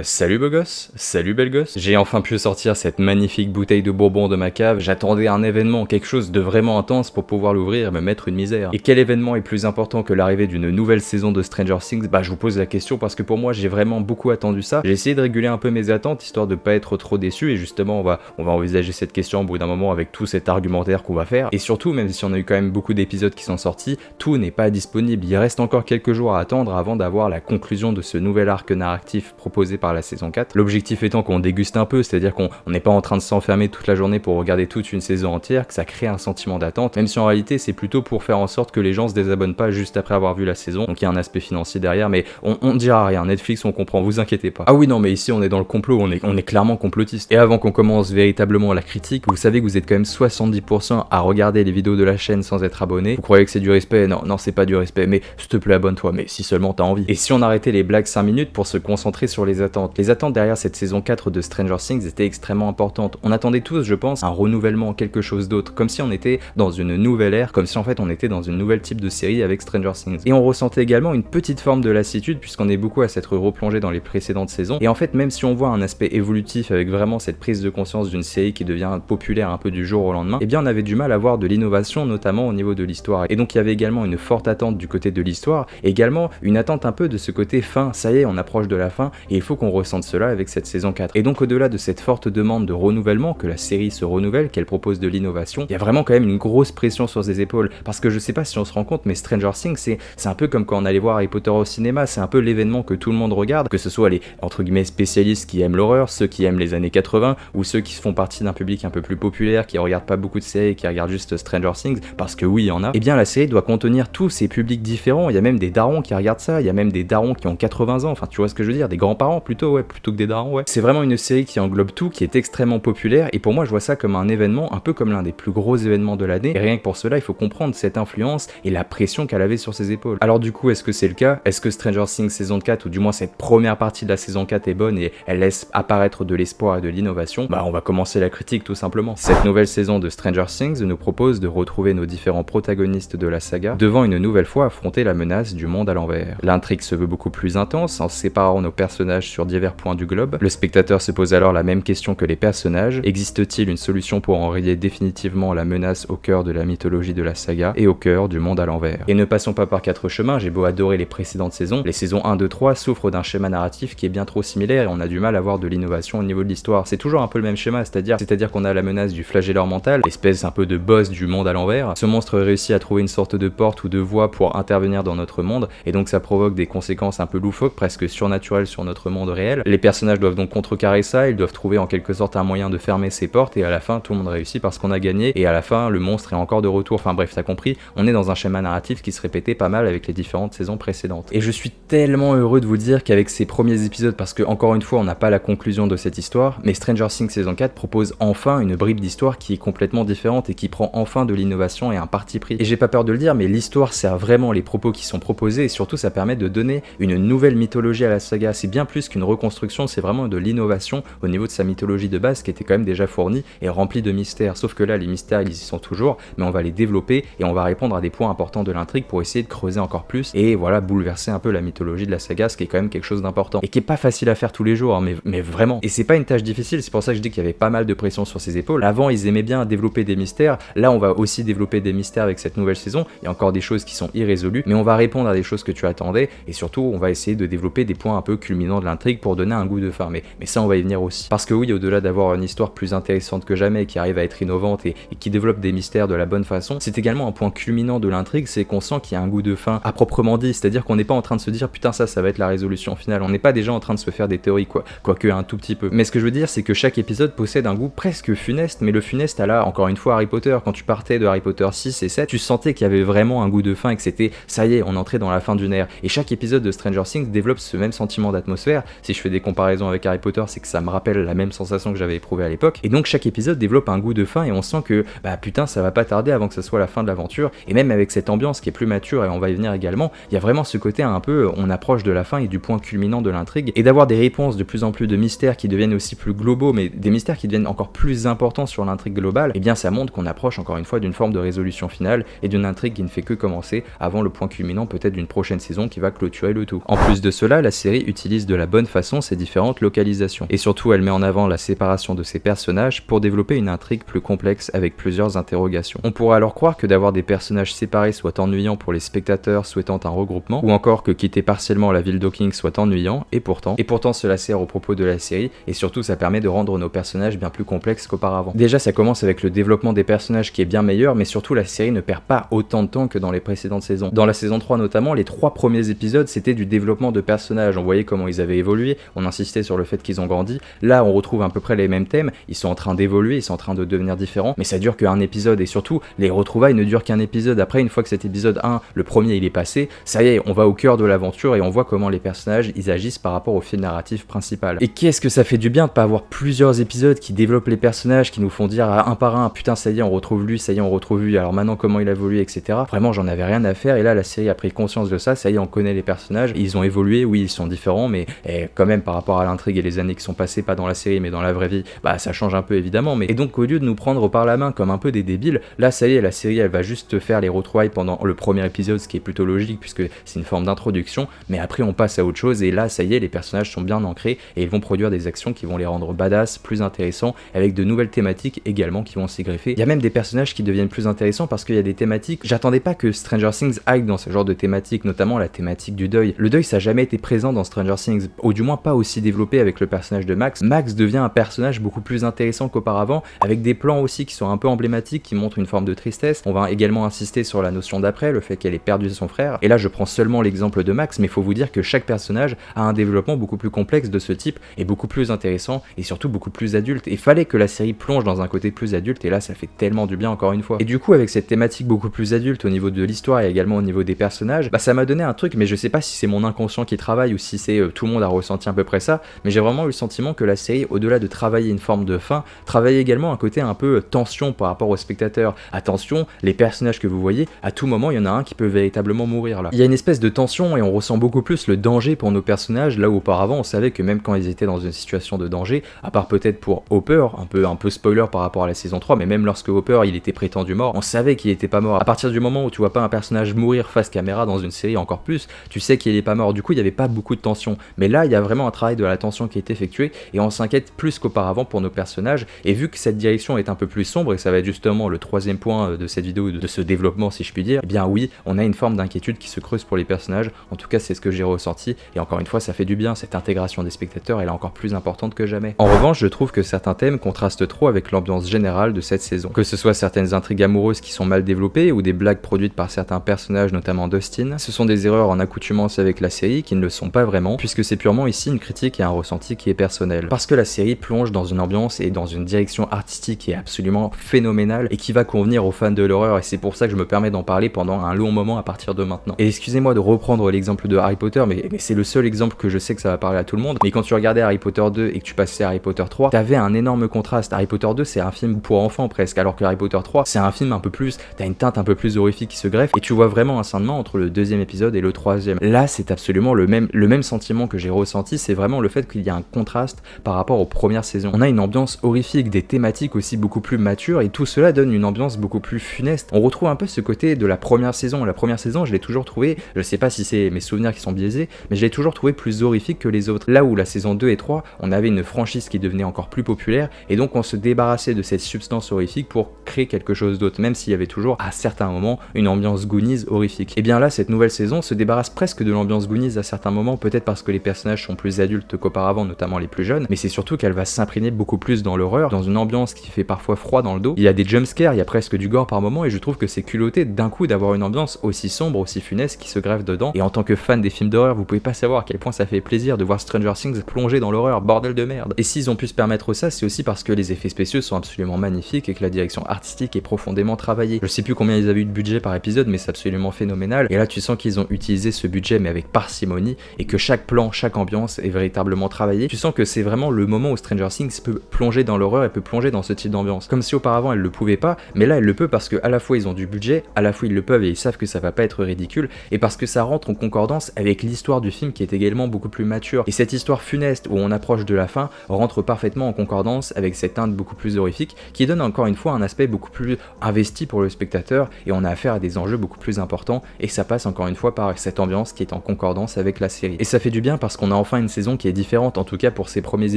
Salut beau gosse, salut belle gosse. J'ai enfin pu sortir cette magnifique bouteille de bourbon de ma cave. J'attendais un événement, quelque chose de vraiment intense pour pouvoir l'ouvrir et me mettre une misère. Et quel événement est plus important que l'arrivée d'une nouvelle saison de Stranger Things? Bah je vous pose la question parce que pour moi j'ai vraiment beaucoup attendu ça. J'ai essayé de réguler un peu mes attentes histoire de pas être trop déçu et justement on va envisager cette question au bout d'un moment avec tout cet argumentaire qu'on va faire. Et surtout même si on a eu quand même beaucoup d'épisodes qui sont sortis, tout n'est pas disponible. Il reste encore quelques jours à attendre avant d'avoir la conclusion de ce nouvel arc narratif proposé par la saison 4. L'objectif étant qu'on déguste un peu, c'est-à-dire qu'on n'est pas en train de s'enfermer toute la journée pour regarder toute une saison entière, que ça crée un sentiment d'attente, même si en réalité c'est plutôt pour faire en sorte que les gens se désabonnent pas juste après avoir vu la saison, donc il y a un aspect financier derrière, mais on dira rien, Netflix on comprend, vous inquiétez pas. Ah oui non mais ici on est dans le complot, on est clairement complotiste. Et avant qu'on commence véritablement la critique, vous savez que vous êtes quand même 70% à regarder les vidéos de la chaîne sans être abonné. Vous croyez que c'est du respect? Non c'est pas du respect, mais s'il te plaît abonne-toi, mais si seulement t'as envie. Et si on arrêtait les blagues 5 minutes pour se concentrer sur les attentes. Les attentes derrière cette saison 4 de Stranger Things étaient extrêmement importantes. On attendait tous, je pense, un renouvellement, quelque chose d'autre, comme si on était dans une nouvelle ère, comme si en fait on était dans une nouvelle type de série avec Stranger Things. Et on ressentait également une petite forme de lassitude puisqu'on est beaucoup à s'être replongé dans les précédentes saisons. Et en fait, même si on voit un aspect évolutif avec vraiment cette prise de conscience d'une série qui devient populaire un peu du jour au lendemain, eh bien on avait du mal à voir de l'innovation, notamment au niveau de l'histoire. Et donc il y avait également une forte attente du côté de l'histoire, et également une attente un peu de ce côté fin. Ça y est, on approche de la fin et il faut qu'on ressente cela avec cette saison 4. Et donc au-delà de cette forte demande de renouvellement, que la série se renouvelle, qu'elle propose de l'innovation, il y a vraiment quand même une grosse pression sur ses épaules. Parce que je sais pas si on se rend compte, mais Stranger Things, c'est un peu comme quand on allait voir Harry Potter au cinéma, c'est un peu l'événement que tout le monde regarde, que ce soit les entre guillemets spécialistes qui aiment l'horreur, ceux qui aiment les années 80, ou ceux qui font partie d'un public un peu plus populaire, qui regardent pas beaucoup de séries, qui regardent juste Stranger Things, parce que oui, il y en a. Et bien la série doit contenir tous ces publics différents. Il y a même des darons qui regardent ça, il y a même des darons qui ont 80 ans, enfin tu vois ce que je veux dire, des grands-parents plutôt que des darons, ouais. C'est vraiment une série qui englobe tout, qui est extrêmement populaire, et pour moi je vois ça comme un événement, un peu comme l'un des plus gros événements de l'année, et rien que pour cela il faut comprendre cette influence et la pression qu'elle avait sur ses épaules. Alors du coup, est-ce que c'est le cas? Est-ce que Stranger Things saison 4, ou du moins cette première partie de la saison 4 est bonne et elle laisse apparaître de l'espoir et de l'innovation? Bah on va commencer la critique tout simplement. Cette nouvelle saison de Stranger Things nous propose de retrouver nos différents protagonistes de la saga devant une nouvelle fois affronter la menace du monde à l'envers. L'intrigue se veut beaucoup plus intense en séparant nos personnages sur divers points du globe. Le spectateur se pose alors la même question que les personnages. Existe-t-il une solution pour enrayer définitivement la menace au cœur de la mythologie de la saga et au cœur du monde à l'envers? Et ne passons pas par quatre chemins, j'ai beau adorer les précédentes saisons, les saisons 1, 2, 3 souffrent d'un schéma narratif qui est bien trop similaire et on a du mal à voir de l'innovation au niveau de l'histoire. C'est toujours un peu le même schéma, c'est-à-dire qu'on a la menace du flagelleur mental, l'espèce un peu de boss du monde à l'envers. Ce monstre réussit à trouver une sorte de porte ou de voie pour intervenir dans notre monde, et donc ça provoque des conséquences un peu loufoques, presque surnaturelles sur notre monde réel. Les personnages doivent donc contrecarrer ça, ils doivent trouver en quelque sorte un moyen de fermer ces portes, et à la fin tout le monde réussit parce qu'on a gagné, et à la fin le monstre est encore de retour. Enfin bref, t'as compris, on est dans un schéma narratif qui se répétait pas mal avec les différentes saisons précédentes. Et je suis tellement heureux de vous dire qu'avec ces premiers épisodes, parce que encore une fois on n'a pas la conclusion de cette histoire, mais Stranger Things saison 4 propose enfin une bribe d'histoire qui est complètement différente et qui prend enfin de l'innovation et un parti pris. Et j'ai pas peur de le dire, mais l'histoire sert vraiment les propos qui sont proposés, et surtout ça permet de donner une nouvelle mythologie à la saga. C'est bien plus qu'une reconstruction, c'est vraiment de l'innovation au niveau de sa mythologie de base qui était quand même déjà fournie et remplie de mystères. Sauf que là les mystères ils y sont toujours, mais on va les développer et on va répondre à des points importants de l'intrigue pour essayer de creuser encore plus et voilà, bouleverser un peu la mythologie de la saga, ce qui est quand même quelque chose d'important et qui est pas facile à faire tous les jours, hein, mais vraiment. Et c'est pas une tâche difficile, c'est pour ça que je dis qu'il y avait pas mal de pression sur ses épaules. Avant ils aimaient bien développer des mystères, là on va aussi développer des mystères avec cette nouvelle saison. Il y a encore des choses qui sont irrésolues, mais on va répondre à des choses que tu attendais et surtout on va essayer de développer des points un peu culminants de l'intrigue pour donner un goût de fin, mais ça on va y venir aussi. Parce que oui, au-delà d'avoir une histoire plus intéressante que jamais, qui arrive à être innovante et qui développe des mystères de la bonne façon, c'est également un point culminant de l'intrigue, c'est qu'on sent qu'il y a un goût de fin à proprement dit, c'est-à-dire qu'on n'est pas en train de se dire putain ça va être la résolution finale, on n'est pas déjà en train de se faire des théories quoique un tout petit peu. Mais ce que je veux dire c'est que chaque épisode possède un goût presque funeste, mais le funeste à la, encore une fois, Harry Potter. Quand tu partais de Harry Potter 6 et 7, tu sentais qu'il y avait vraiment un goût de fin et que c'était ça y est, on entrait dans la fin d'une ère. Et chaque épisode de Stranger Things développe ce même sentiment d'atmosphère. Si je fais des comparaisons avec Harry Potter, c'est que ça me rappelle la même sensation que j'avais éprouvée à l'époque. Et donc chaque épisode développe un goût de fin et on sent que bah putain ça va pas tarder avant que ça soit la fin de l'aventure. Et même avec cette ambiance qui est plus mature, et on va y venir également, il y a vraiment ce côté un peu on approche de la fin et du point culminant de l'intrigue, et d'avoir des réponses de plus en plus de mystères qui deviennent aussi plus globaux, mais des mystères qui deviennent encore plus importants sur l'intrigue globale. Et bien ça montre qu'on approche encore une fois d'une forme de résolution finale et d'une intrigue qui ne fait que commencer avant le point culminant peut-être d'une prochaine saison qui va clôturer le tout. En plus de cela, la série utilise de la bonne bonne façon ces différentes localisations. Et surtout, elle met en avant la séparation de ses personnages pour développer une intrigue plus complexe avec plusieurs interrogations. On pourrait alors croire que d'avoir des personnages séparés soit ennuyant pour les spectateurs souhaitant un regroupement, ou encore que quitter partiellement la ville d'Hawking soit ennuyant, et pourtant cela sert au propos de la série, et surtout ça permet de rendre nos personnages bien plus complexes qu'auparavant. Déjà ça commence avec le développement des personnages qui est bien meilleur, mais surtout la série ne perd pas autant de temps que dans les précédentes saisons. Dans la saison 3 notamment, les 3 premiers épisodes c'était du développement de personnages, on voyait comment ils avaient évolué, on insistait sur le fait qu'ils ont grandi. Là on retrouve à peu près les mêmes thèmes, ils sont en train d'évoluer, ils sont en train de devenir différents, mais ça dure qu'un épisode, et surtout les retrouvailles ne durent qu'un épisode. Après, une fois que cet épisode 1, le premier il est passé, ça y est, on va au cœur de l'aventure et on voit comment les personnages ils agissent par rapport au fil narratif principal. Et qu'est-ce que ça fait du bien de pas avoir plusieurs épisodes qui développent les personnages, qui nous font dire un par un, putain ça y est on retrouve lui, ça y est on retrouve lui, alors maintenant comment il a évolué, etc. Vraiment j'en avais rien à faire, et là la série a pris conscience de ça, ça y est on connaît les personnages, ils ont évolué, oui ils sont différents, mais quand même par rapport à l'intrigue et les années qui sont passées, pas dans la série mais dans la vraie vie, bah ça change un peu évidemment, mais et donc au lieu de nous prendre par la main comme un peu des débiles, là ça y est la série elle va juste faire les retrouvailles pendant le premier épisode, ce qui est plutôt logique puisque c'est une forme d'introduction, mais après on passe à autre chose, et là ça y est les personnages sont bien ancrés et ils vont produire des actions qui vont les rendre badass, plus intéressants, avec de nouvelles thématiques également qui vont s'y greffer. Il y a même des personnages qui deviennent plus intéressants parce qu'il y a des thématiques, j'attendais pas que Stranger Things aille dans ce genre de thématiques, notamment la thématique du deuil. Le deuil ça n'a jamais été présent dans Stranger Things, ou du moins pas aussi développé avec le personnage de Max. Max devient un personnage beaucoup plus intéressant qu'auparavant, avec des plans aussi qui sont un peu emblématiques, qui montrent une forme de tristesse. On va également insister sur la notion d'après, le fait qu'elle ait perdu son frère, et là je prends seulement l'exemple de Max, mais il faut vous dire que chaque personnage a un développement beaucoup plus complexe de ce type, et beaucoup plus intéressant, et surtout beaucoup plus adulte, et fallait que la série plonge dans un côté plus adulte, et là ça fait tellement du bien encore une fois. Et du coup avec cette thématique beaucoup plus adulte au niveau de l'histoire et également au niveau des personnages, bah ça m'a donné un truc, mais je sais pas si c'est mon inconscient qui travaille ou si c'est tout le monde a ressenti à peu près ça, mais j'ai vraiment eu le sentiment que la série, au-delà de travailler une forme de fin, travaillait également un côté un peu tension par rapport aux spectateurs. Attention, les personnages que vous voyez, à tout moment il y en a un qui peut véritablement mourir là. Il y a une espèce de tension et on ressent beaucoup plus le danger pour nos personnages, là où auparavant on savait que même quand ils étaient dans une situation de danger, à part peut-être pour Hopper, un peu spoiler par rapport à la saison 3, mais même lorsque Hopper il était prétendu mort, on savait qu'il était pas mort. À partir du moment où tu vois pas un personnage mourir face caméra dans une série encore plus, tu sais qu'il est pas mort, du coup il y avait pas beaucoup de tension. Mais là il y a vraiment un travail de la tension qui est effectué et on s'inquiète plus qu'auparavant pour nos personnages, et vu que cette direction est un peu plus sombre, et ça va être justement le troisième point de cette vidéo, de ce développement si je puis dire, eh bien oui, on a une forme d'inquiétude qui se creuse pour les personnages, en tout cas c'est ce que j'ai ressenti, et encore une fois ça fait du bien, cette intégration des spectateurs elle est encore plus importante que jamais. En revanche je trouve que certains thèmes contrastent trop avec l'ambiance générale de cette saison, que ce soit certaines intrigues amoureuses qui sont mal développées, ou des blagues produites par certains personnages, notamment Dustin, ce sont des erreurs en accoutumance avec la série qui ne le sont pas vraiment, puisque c'est purement ici une critique et un ressenti qui est personnel, parce que la série plonge dans une ambiance et dans une direction artistique qui est absolument phénoménale et qui va convenir aux fans de l'horreur, et c'est pour ça que je me permets d'en parler pendant un long moment à partir de maintenant. Et excusez-moi de reprendre l'exemple de Harry Potter, mais c'est le seul exemple que je sais que ça va parler à tout le monde, mais quand tu regardais Harry Potter 2 et que tu passais à Harry Potter 3, t'avais un énorme contraste. Harry Potter 2 c'est un film pour enfants presque, alors que Harry Potter 3 c'est un film un peu plus, t'as une teinte un peu plus horrifique qui se greffe, et tu vois vraiment un scindement entre le deuxième épisode et le troisième. Là c'est absolument le même sentiment que j'ai ressenti, c'est vraiment le fait qu'il y a un contraste par rapport aux premières saisons. On a une ambiance horrifique, des thématiques aussi beaucoup plus matures, et tout cela donne une ambiance beaucoup plus funeste. On retrouve un peu ce côté de la première saison. La première saison je l'ai toujours trouvé, je sais pas si c'est mes souvenirs qui sont biaisés, mais je l'ai toujours trouvé plus horrifique que les autres. Là où la saison 2 et 3, on avait une franchise qui devenait encore plus populaire, et donc on se débarrassait de cette substance horrifique pour créer quelque chose d'autre, même s'il y avait toujours à certains moments une ambiance Goonies horrifique. Et bien là cette nouvelle saison se débarrasse presque de l'ambiance Goonies à certains moments, peut-être parce que les personnages sont plus adultes qu'auparavant, notamment les plus jeunes, mais c'est surtout qu'elle va s'imprégner beaucoup plus dans l'horreur, dans une ambiance qui fait parfois froid dans le dos. Il y a des jumpscares, il y a presque du gore par moment, et je trouve que c'est culotté d'un coup d'avoir une ambiance aussi sombre, aussi funeste qui se greffe dedans. Et en tant que fan des films d'horreur, vous pouvez pas savoir à quel point ça fait plaisir de voir Stranger Things plonger dans l'horreur, bordel de merde. Et s'ils ont pu se permettre ça, c'est aussi parce que les effets spéciaux sont absolument magnifiques et que la direction artistique est profondément travaillée. Je sais plus combien ils avaient eu de budget par épisode, mais c'est absolument phénoménal, et là tu sens qu'ils ont utilisé ce budget mais avec parcimonie, et que chaque plan, chaque ambiance est véritablement travaillée. Tu sens que c'est vraiment le moment où Stranger Things peut plonger dans l'horreur et peut plonger dans ce type d'ambiance, comme si auparavant elle le pouvait pas, mais là elle le peut parce que à la fois ils ont du budget, à la fois ils le peuvent et ils savent que ça va pas être ridicule, et parce que ça rentre en concordance avec l'histoire du film qui est également beaucoup plus mature. Et cette histoire funeste où on approche de la fin rentre parfaitement en concordance avec cette teinte beaucoup plus horrifique qui donne encore une fois un aspect beaucoup plus investi pour le spectateur, et on a affaire à des enjeux beaucoup plus importants, et ça passe encore une fois par cette ambiance qui est en concordance avec la série. Et ça fait du bien parce qu'on a enfin une saison qui est différente, en tout cas pour ces premiers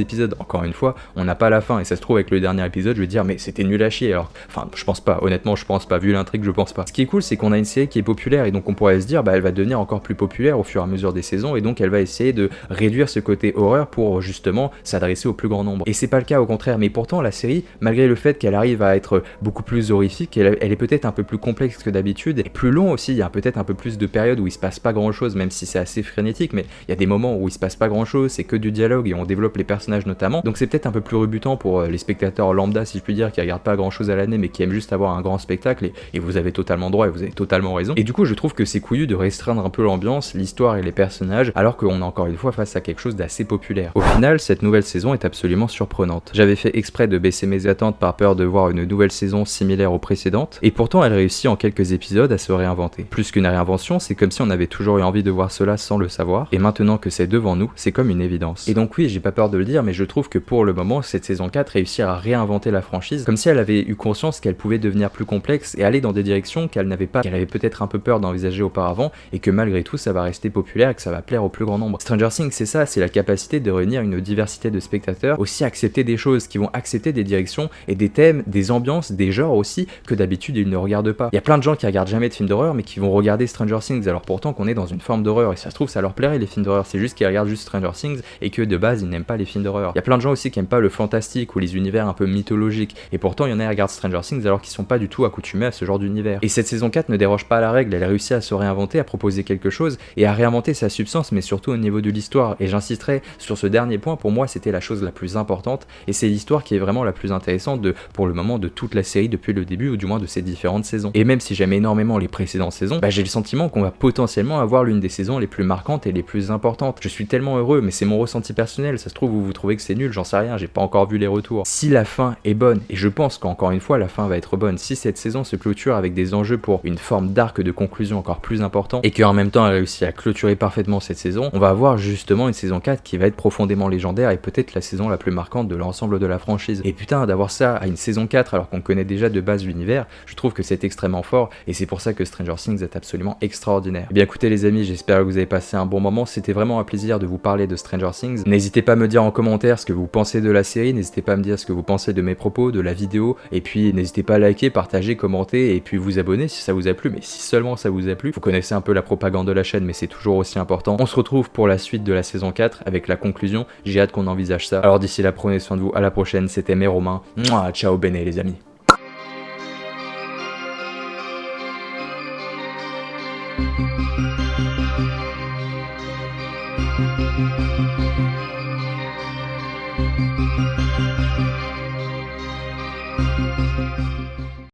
épisodes. Encore une fois, on n'a pas la fin, et ça se trouve avec le dernier épisode, je vais dire, mais c'était nul à chier, alors, enfin, je pense pas, honnêtement, je pense pas, vu l'intrigue, je pense pas. Ce qui est cool, c'est qu'on a une série qui est populaire, et donc on pourrait se dire, bah, elle va devenir encore plus populaire au fur et à mesure des saisons, et donc elle va essayer de réduire ce côté horreur pour justement s'adresser au plus grand nombre. Et c'est pas le cas, au contraire, mais pourtant, la série, malgré le fait qu'elle arrive à être beaucoup plus horrifique, elle est peut-être un peu plus complexe que d'habitude, et plus long aussi, il y a peut-être un peu plus de périodes où il se passe pas grand chose, même si c'est assez frénétique, mais il y a des moments où il se passe pas grand chose, c'est que du dialogue et on développe les personnages notamment, donc c'est peut-être un peu plus rebutant pour les spectateurs lambda, si je puis dire, qui regardent pas grand chose à l'année mais qui aiment juste avoir un grand spectacle, et vous avez totalement droit et vous avez totalement raison. Et du coup, je trouve que c'est couillu de restreindre un peu l'ambiance, l'histoire et les personnages, alors qu'on est encore une fois face à quelque chose d'assez populaire. Au final, cette nouvelle saison est absolument surprenante. J'avais fait exprès de baisser mes attentes par peur de voir une nouvelle saison similaire aux précédentes, et pourtant elle réussit en quelques épisodes à se réinventer. Plus qu'une réinvention, c'est comme si on avait toujours eu envie de voir cela sans le savoir, et maintenant que c'est devant nous, c'est comme une évidence. Et donc oui, j'ai pas peur de le dire, mais je trouve que pour le moment, cette saison 4 réussit à réinventer la franchise, comme si elle avait eu conscience qu'elle pouvait devenir plus complexe et aller dans des directions qu'elle avait peut-être un peu peur d'envisager auparavant, et que malgré tout ça va rester populaire et que ça va plaire au plus grand nombre. Stranger Things, c'est ça, c'est la capacité de réunir une diversité de spectateurs, aussi accepter des choses, qui vont accepter des directions et des thèmes, des ambiances, des genres aussi, que d'habitude ils ne regardent pas. Il y a plein de gens qui regardent jamais de films d'horreur mais qui vont regarder Stranger Things, alors pourtant qu'on est dans une forme d'horreur, et ça se trouve ça leur plairait les films d'horreur, c'est juste qu'ils regardent juste Stranger Things et que de base ils n'aiment pas les films d'horreur. Il y a plein de gens aussi qui aiment pas le fantastique ou les univers un peu mythologiques, et pourtant il y en a qui regardent Stranger Things alors qu'ils sont pas du tout accoutumés à ce genre d'univers. Et cette saison 4 ne déroge pas à la règle, elle a réussi à se réinventer, à proposer quelque chose et à réinventer sa substance, mais surtout au niveau de l'histoire, et j'insisterai sur ce dernier point, pour moi c'était la chose la plus importante, et c'est l'histoire qui est vraiment la plus intéressante pour le moment de toute la série depuis le début, ou du moins de ces différentes saisons. Et même si j'aime énormément les précédentes saisons, j'ai le sentiment qu'on va potentiellement avoir l'une des saisons les plus marquantes et les plus importantes. Je suis tellement heureux, mais c'est mon ressenti personnel, ça se trouve vous trouvez que c'est nul, j'en sais rien, j'ai pas encore vu les retours. Si la fin est bonne, et je pense qu'encore une fois la fin va être bonne, si cette saison se clôture avec des enjeux pour une forme d'arc de conclusion encore plus important, et qu'en même temps elle réussit à clôturer parfaitement cette saison, on va avoir justement une saison 4 qui va être profondément légendaire, et peut-être la saison la plus marquante de l'ensemble de la franchise. Et putain, d'avoir ça à une saison 4 alors qu'on connaît déjà de base l'univers, je trouve que c'est extrêmement fort, et c'est pour ça que Stranger Things est absolument extraordinaire. Et bien écoutez les amis, j'espère que vous avez passé un bon moment, c'était vraiment un plaisir de vous parler de Stranger Things. N'hésitez pas à me dire en commentaire ce que vous pensez de la série, n'hésitez pas à me dire ce que vous pensez de mes propos, de la vidéo, et puis n'hésitez pas à liker, partager, commenter, et puis vous abonner si ça vous a plu, mais si seulement ça vous a plu. Vous connaissez un peu la propagande de la chaîne, mais c'est toujours aussi important. On se retrouve pour la suite de la saison 4 avec la conclusion, j'ai hâte qu'on envisage ça. Alors d'ici là, prenez soin de vous, à la prochaine, c'était mes Romains. Mouah, ciao bene les amis.